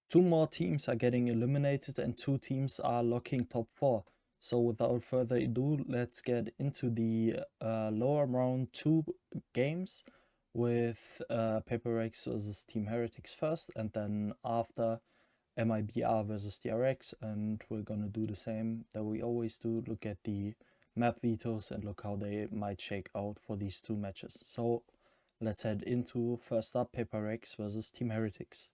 Two more teams are getting eliminated and two teams are locking top 4. So without further ado, let's get into the lower round 2 games with Paper X versus Team Heretics first, and then after MIBR versus DRX, and we're gonna do the same that we always do, look at the map vetoes and look how they might shake out for these two matches. So let's head into first up Paper X versus Team Heretics.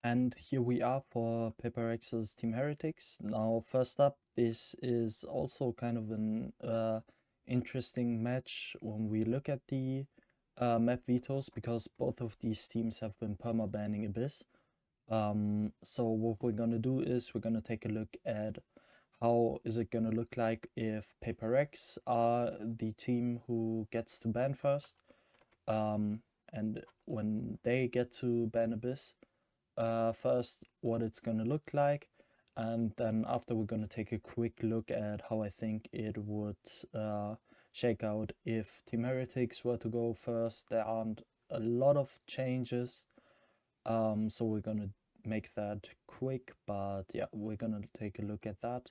And here we are for Paper X versus Team Heretics. Now first up, this is also kind of an interesting match when we look at the map vetoes, because both of these teams have been perma-banning Abyss. So what we're gonna do is we're gonna take a look at how is it gonna look like if Paper X are the team who gets to ban first, and when they get to ban Abyss first, what it's gonna look like, and then after we're gonna take a quick look at how I think it would shake out if Team Heretics were to go first. There aren't a lot of changes. So we're gonna make that quick, but yeah, we're gonna take a look at that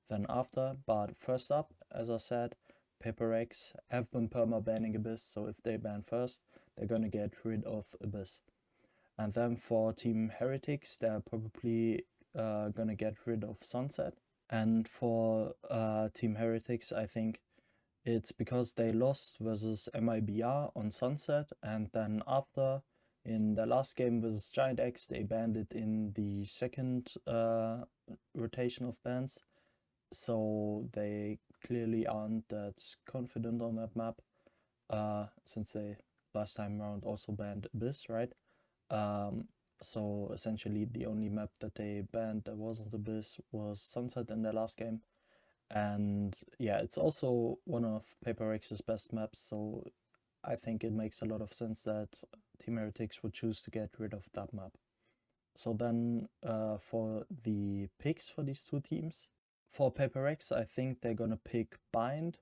then after. But first up, as I said, Paper X have been perma-banning Abyss, so if they ban first, they're gonna get rid of Abyss. And then for Team Heretics, they're probably gonna get rid of Sunset. And for Team Heretics, I think it's because they lost versus MIBR on Sunset, and then after, in the last game versus Giant X, they banned it in the second rotation of bans. So they clearly aren't that confident on that map, since they last time around also banned Abyss, right? So essentially the only map that they banned that wasn't Abyss was Sunset in their last game. And yeah, it's also one of Paper X's best maps, so I think it makes a lot of sense that Team Heretics would choose to get rid of that map. So then for the picks for these two teams, for Paper X, I think they're gonna pick Bind.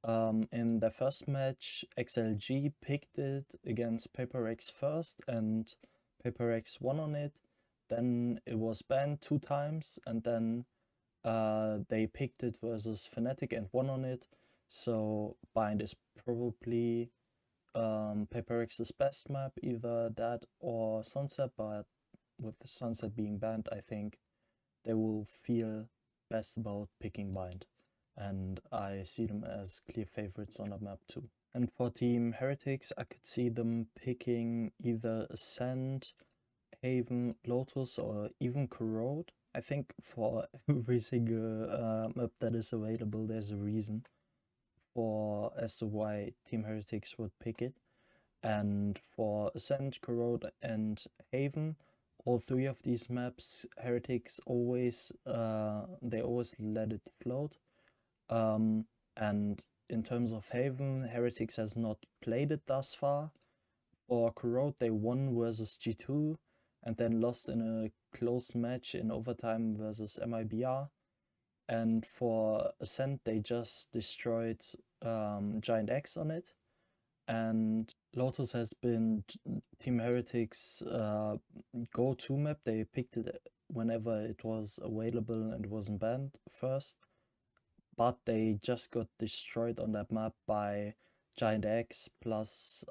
In their first match, XLG picked it against Paper X first, and Paper X won on it. Then it was banned 2 times, and then they picked it versus Fnatic and won on it. So Bind is probably Paper X's best map, either that or Sunset, but with Sunset being banned, I think they will feel best about picking Bind. And I see them as clear favorites on that map too. And for Team Heretics, I could see them picking either Ascent, Haven, Lotus, or even Corrode. I think for every single map that is available, there's a reason for as to why Team Heretics would pick it. And for Ascent, Corrode, and Haven, all three of these maps, Heretics always they always let it float. And in terms of Haven, Heretics has not played it thus far. For Corrode, they won versus G2 and then lost in a close match in overtime versus MIBR. And for Ascent, they just destroyed Giant X on it. And Lotus has been Team Heretics' go-to map. They picked it whenever it was available and wasn't banned first. But they just got destroyed on that map by Giant X. Plus,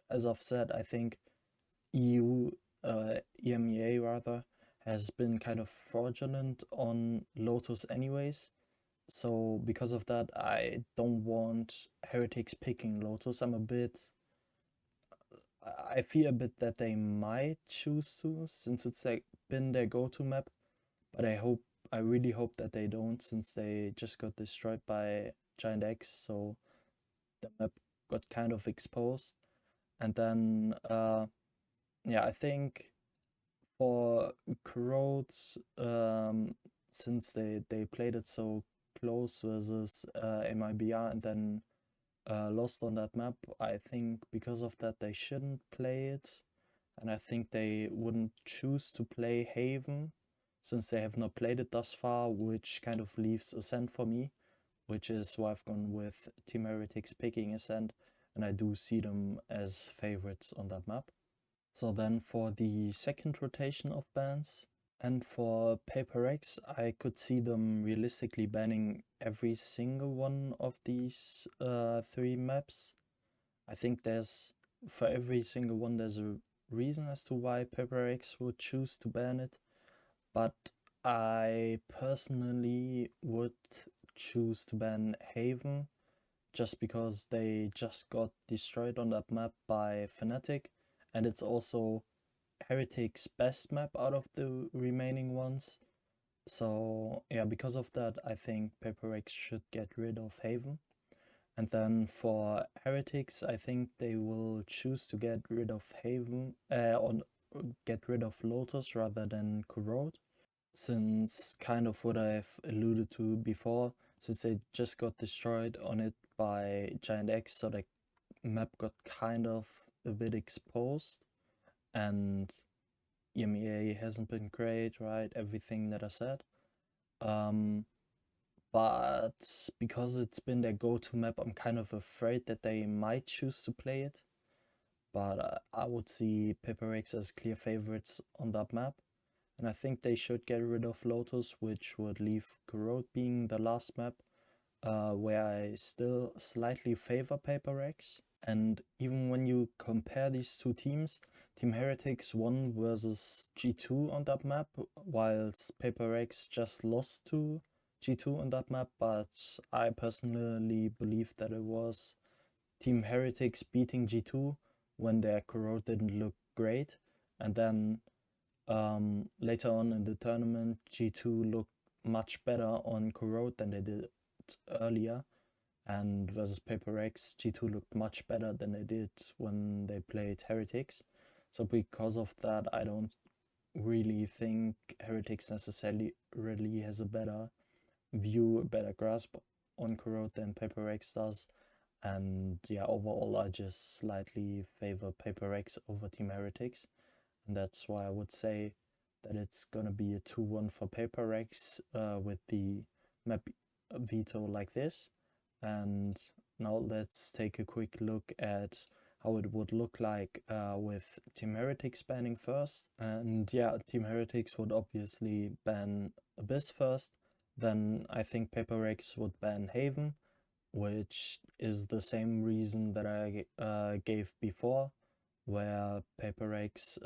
as I've said, I think EMEA rather, has been kind of fraudulent on Lotus anyways. So because of that, I don't want Heretics picking Lotus. I fear a bit that they might choose to, since it's like been their go-to map. But I really hope that they don't, since they just got destroyed by Giant X, so the map got kind of exposed. And then yeah, I think for Corrodes, since they played it so close versus MIBR and then lost on that map, I think because of that they shouldn't play it. And I think they wouldn't choose to play Haven, since they have not played it thus far, which kind of leaves Ascent for me, which is why I've gone with Team Heretics picking Ascent, and I do see them as favorites on that map. So then for the second rotation of bans, and for Paper X, I could see them realistically banning every single one of these three maps. I think for every single one, there's a reason as to why Paper X would choose to ban it. But I personally would choose to ban Haven just because they just got destroyed on that map by Fnatic, and it's also Heretic's best map out of the remaining ones. So yeah, because of that, I think Paper X should get rid of Haven. And then for Heretics, I think they will choose to get rid of Haven, or get rid of Lotus rather than Corrode, since kind of what I've alluded to before, since they just got destroyed on it by Giant X, so the map got kind of a bit exposed, and EMEA hasn't been great, right? Everything that I said. But because it's been their go-to map, I'm kind of afraid that they might choose to play it. But I would see Paper X as clear favorites on that map. And I think they should get rid of Lotus, which would leave Corrode being the last map, where I still slightly favor Paper X. And even when you compare these two teams, Team Heretics won versus G2 on that map, whilst Paper X just lost to G2 on that map, but I personally believe that it was Team Heretics beating G2 when their Corrode didn't look great, and then later on in the tournament, G2 looked much better on Corrode than they did earlier, and versus Paper X, G2 looked much better than they did when they played Heretics. So because of that, I don't really think Heretics necessarily really has a better view, a better grasp on Corrode than Paper X does. And yeah, overall, I just slightly favor Paper X over Team Heretics. And that's why I would say that it's gonna be a 2-1 for Paper X with the map veto like this. And now let's take a quick look at how it would look like with Team Heretics banning first. And yeah, Team Heretics would obviously ban Abyss first. Then I think Paper X would ban Haven, which is the same reason that I gave before, where Paper X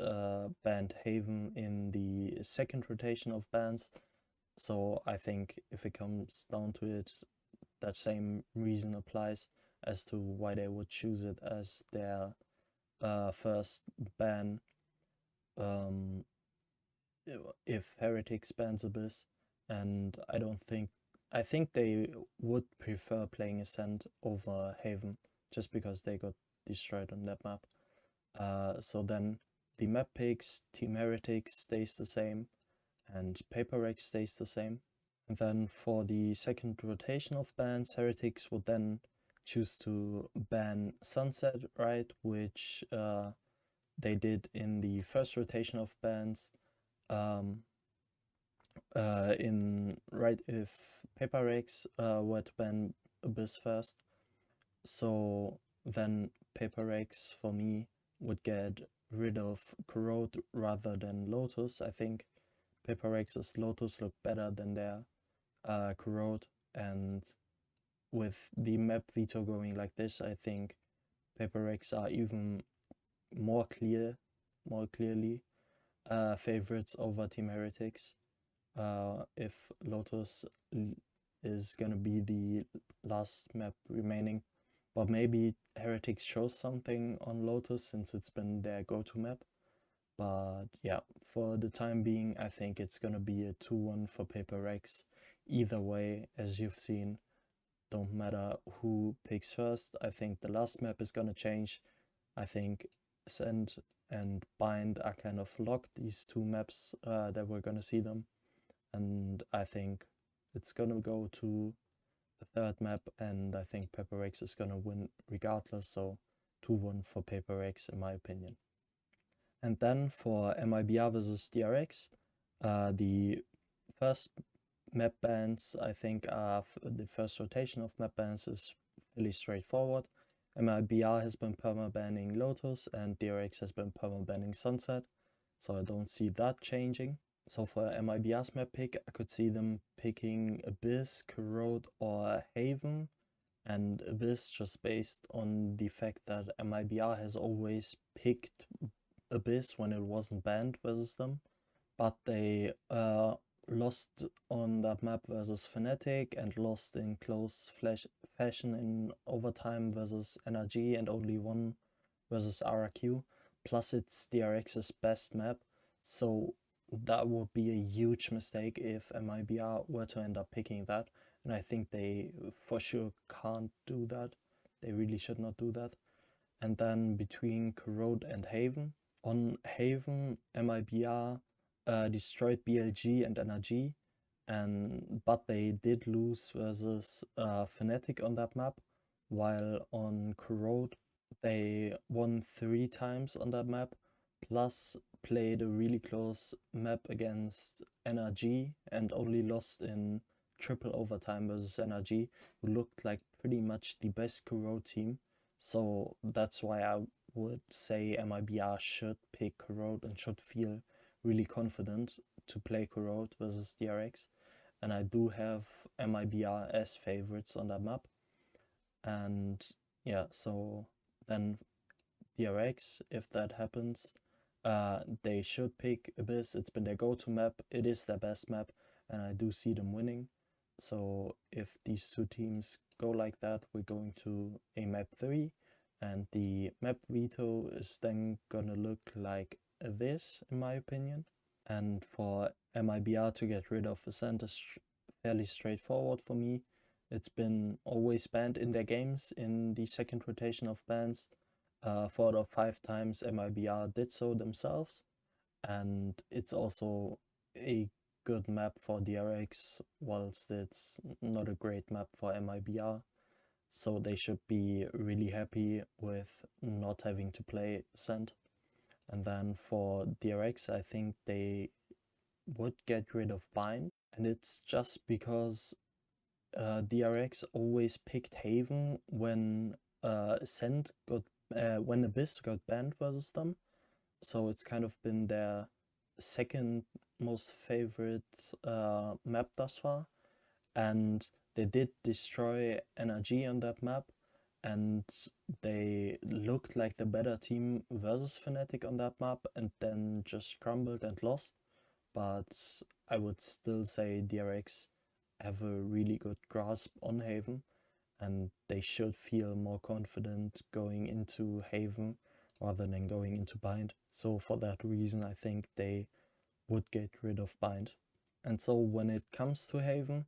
banned Haven in the second rotation of bans. So I think if it comes down to it, that same reason applies as to why they would choose it as their first ban if Heretics bans Abyss. And I think they would prefer playing Ascent over Haven just because they got destroyed on that map. So then the map picks, Team Heretics stays the same, and Paper X stays the same. And then for the second rotation of bans, Heretics would then choose to ban Sunset, right? Which they did in the first rotation of bans. If Paper X were to ban Abyss first, so then Paper X for me would get rid of Corrode rather than Lotus. I think Paper X's Lotus look better than their Corrode, and with the map veto going like this, I think Paper X are even more clearly favorites over Team Heretics. If Lotus is gonna be the last map remaining, but maybe Heretics shows something on Lotus since it's been their go-to map. But yeah, for the time being, I think it's gonna be a 2-1 for Paper X. Either way, as you've seen, don't matter who picks first. I think the last map is gonna change. I think Ascent and Bind are kind of locked, these two maps that we're gonna see them. And I think it's gonna go to the third map, and I think Paper X is gonna win regardless, so 2-1 for Paper X in my opinion. And then for MIBR versus DRX, the first map bans, I think the first rotation of map bans is fairly straightforward. MIBR has been perma-banning Lotus and DRX has been perma-banning Sunset, so I don't see that changing. So for MIBR's map pick, I could see them picking Abyss, Corrode, or Haven, and Abyss just based on the fact that MIBR has always picked Abyss when it wasn't banned versus them, but they lost on that map versus Fnatic and lost in close fashion in overtime versus NRG and only won versus RRQ. Plus it's DRX's best map, so that would be a huge mistake if MIBR were to end up picking that, and I think they for sure can't do that. They really should not do that. And then between Corrode and Haven. On Haven, MIBR destroyed BLG and NRG, but they did lose versus Fnatic on that map, while on Corrode they won 3 times on that map, plus played a really close map against NRG and only lost in triple overtime versus NRG, who looked like pretty much the best Corrode team. So that's why I would say MIBR should pick Corrode and should feel really confident to play Corrode versus DRX. And I do have MIBR as favorites on that map. And yeah, so then DRX, if that happens, they should pick Abyss. It's been their go-to map. It is their best map, and I do see them winning. So if these two teams go like that, we're going to a map 3, and the map veto is then gonna look like this, in my opinion. And for MIBR to get rid of Ascent is fairly straightforward for me. It's been always banned in their games in the second rotation of bans. 4 out of 5 times MIBR did so themselves, and it's also a good map for DRX, whilst it's not a great map for MIBR. So they should be really happy with not having to play Ascent. And then for DRX, I think they would get rid of Bind, and it's just because DRX always picked Haven when Ascent got when Abyss got banned versus them. So it's kind of been their second most favorite map thus far. And they did destroy NRG on that map, and they looked like the better team versus Fnatic on that map, and then just crumbled and lost. But I would still say DRX have a really good grasp on Haven, and they should feel more confident going into Haven rather than going into Bind. So for that reason, I think they would get rid of Bind. And so when it comes to Haven,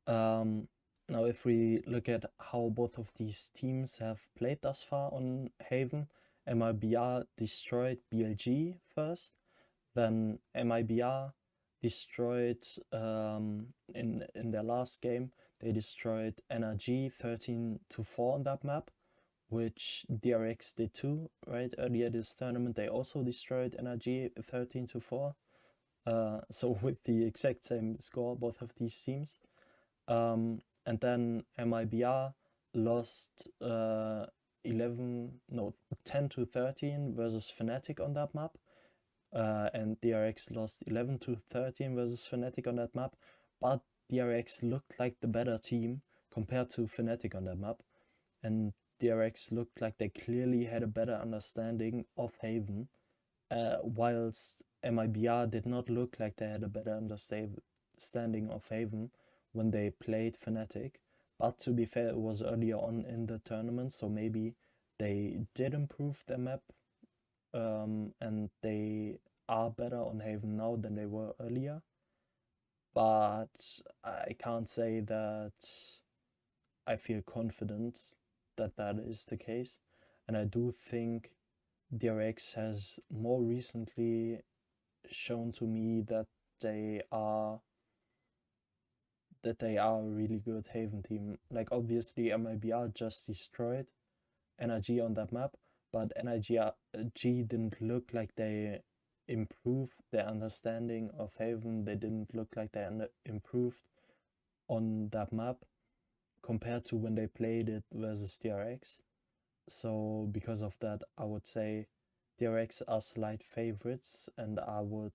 now if we look at how both of these teams have played thus far on Haven, MIBR destroyed BLG first, then MIBR destroyed in their last game, they destroyed NRG 13-4 on that map, which DRX did too, right? Earlier this tournament, they also destroyed NRG 13-4. So with the exact same score, both of these teams. And then MIBR lost 10-13 versus Fnatic on that map. And DRX lost 11-13 versus Fnatic on that map. But DRX looked like the better team compared to Fnatic on that map. And DRX looked like they clearly had a better understanding of Haven, whilst MIBR did not look like they had a better understanding of Haven when they played Fnatic. But to be fair, it was earlier on in the tournament, so maybe they did improve their map, and they are better on Haven now than they were earlier. But I can't say that I feel confident that that is the case. And I do think DRX has more recently shown to me that they are a really good Haven team. Like obviously MIBR just destroyed NRG on that map, but NRG didn't look like they improved their understanding of Haven. They didn't look like they improved on that map compared to when they played it versus DRX. So because of that, I would say DRX are slight favorites, and I would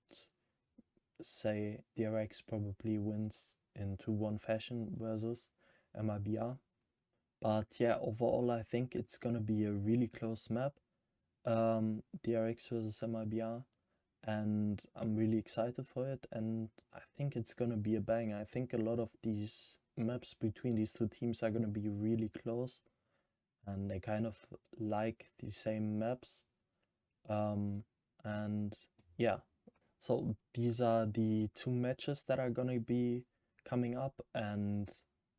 say DRX probably wins in 2-1 fashion versus MIBR. But yeah, overall, I think it's gonna be a really close map, DRX versus MIBR, and I'm really excited for it. And I think it's gonna be a bang. I think a lot of these maps between these two teams are gonna be really close, and they kind of like the same maps. And yeah, so these are the two matches that are gonna be coming up, and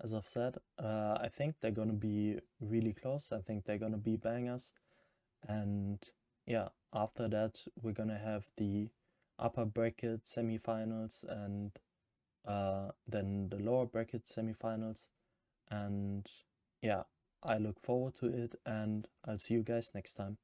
as I've said, I think they're gonna be really close. I think they're gonna be bangers, and yeah, after that we're gonna have the upper bracket semifinals, and then the lower bracket semifinals, and yeah, I look forward to it, and I'll see you guys next time.